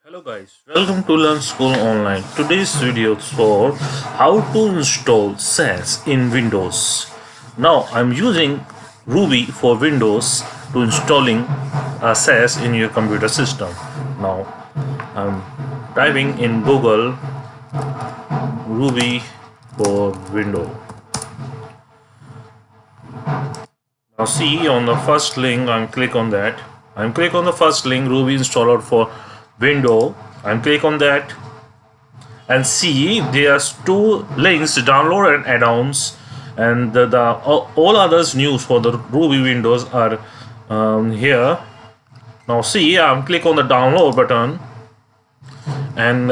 Hello guys, welcome to Learn School Online. Today's video is for how to install Sass in Windows. Now I'm using Ruby for Windows to installing Sass in your computer system. Now I'm typing in Google Ruby for Windows. Now see on the first link, I'm click on that. I'm click on the first link, Ruby installer for Windows. I'm click on that and see there's two links, download and add-ons, and all others news for the Ruby Windows are here. Now see, I'm click on the download button, and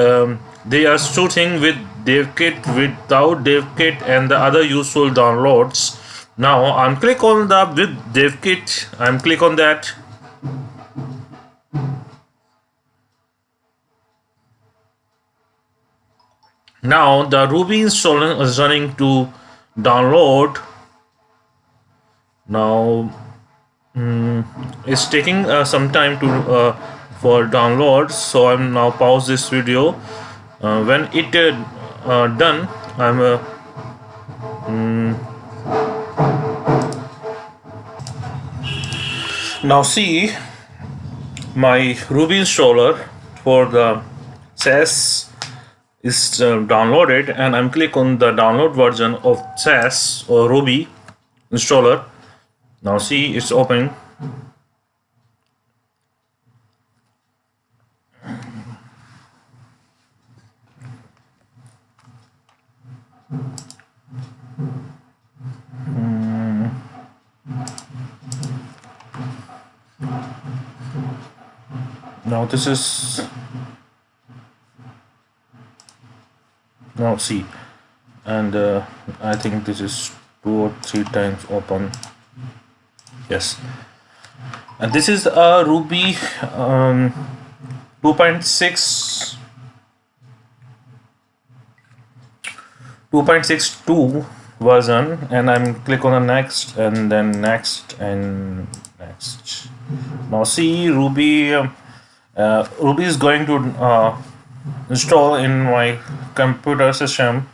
they are shooting with DevKit, without DevKit, and the other useful downloads. Now I'm click on the with DevKit. I'm click on that. Now the Ruby installer is running to download. Now it's taking some time to for download, so I'm now pause this video. When it done, I'm now see my Ruby installer for the Sass is downloaded, and I'm click on the download version of Sass or Ruby installer. Now see, it's open. Now this is now see, and I think this is 2 or 3 times open. Yes, and this is a Ruby 2.6 2.62 version, and I'm click on the next, and then next and next. Now see, Ruby is going to install in my computer system.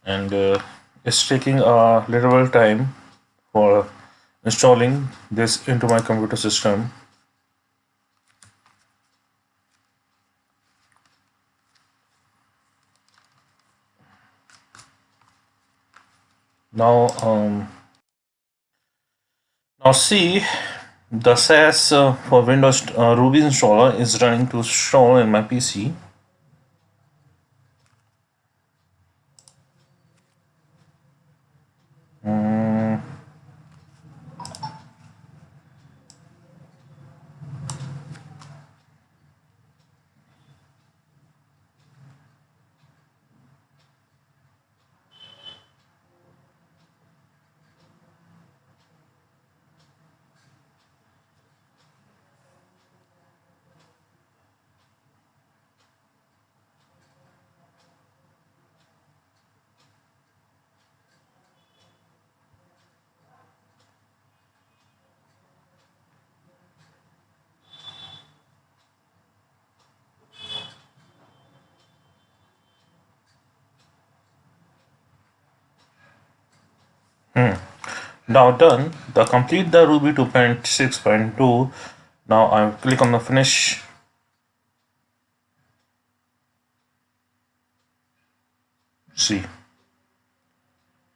And it's taking a little time for installing this into my computer system. Now now see, the Sass for Windows Ruby installer is running to install in my PC. Now done. The complete the Ruby 2.6.2. Now I click on the finish. See,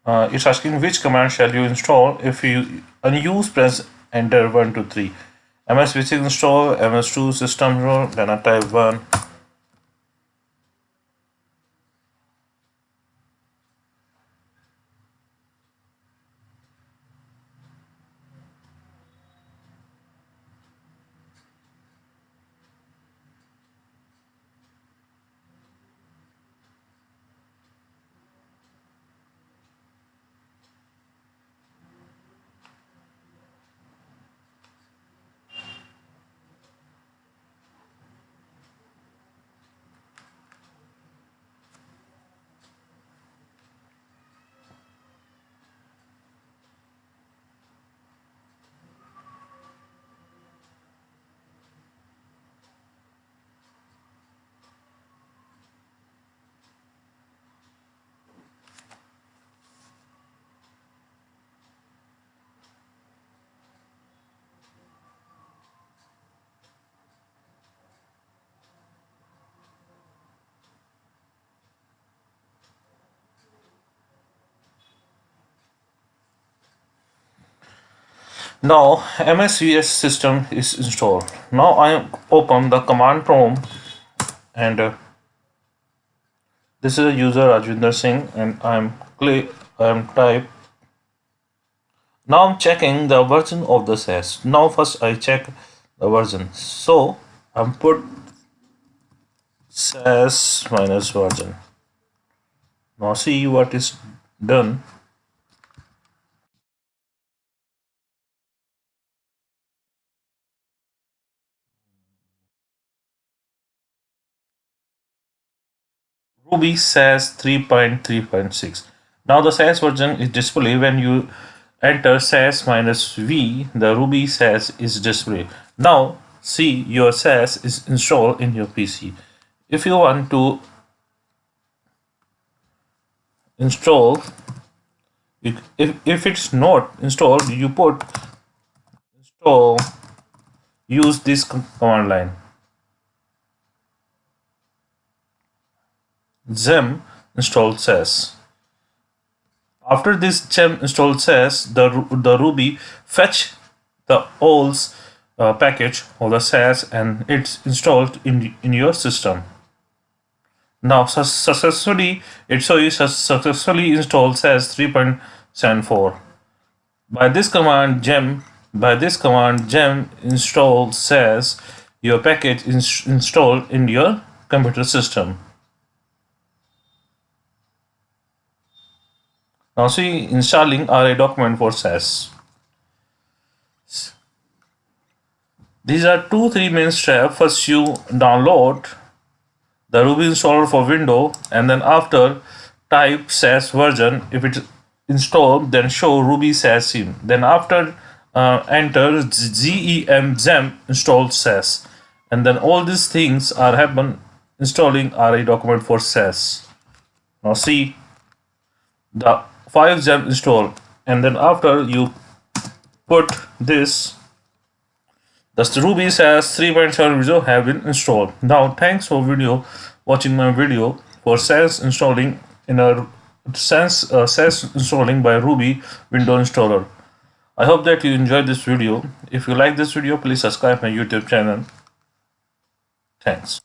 it's asking which command shall you install. If you unused, press enter 1 2 3. MS which install, MS2 system role, then I type 1. Now MSVS system is installed. Now I open the command prompt and this is a user Rajwinder Singh and I'm type. Now I'm checking the version of the Sass. Now first I check the version. So I'm put Sass minus version. Now see what is done. Ruby Sass 3.3.6. Now the Sass version is displayed when you enter Sass minus V. The Ruby Sass is displayed. Now see your Sass is installed in your PC. If you want to install, if it's not installed, you put install. Use this command line. Gem install Sass. After this gem install Sass, the Ruby fetch the OLS package of the Sass and it's installed in your system. Now successfully successfully installed Sass 3.74. By this command gem install Sass, your package is installed in your computer system. Now see installing RA document for Sass. These are 2-3 main steps. First you download the Ruby installer for Windows and then after type Sass version. If it's installed then show Ruby Sass sim. Then after enter gem install Sass and then all these things are happen installing RA document for Sass. Now see the 5 gem install and then after you put this the Ruby Sass 3.7 video have been installed. Now thanks for watching my video for Sass installing in a Sass installing by Ruby window installer. I hope that you enjoyed this video. If you like this video, please subscribe my YouTube channel. Thanks.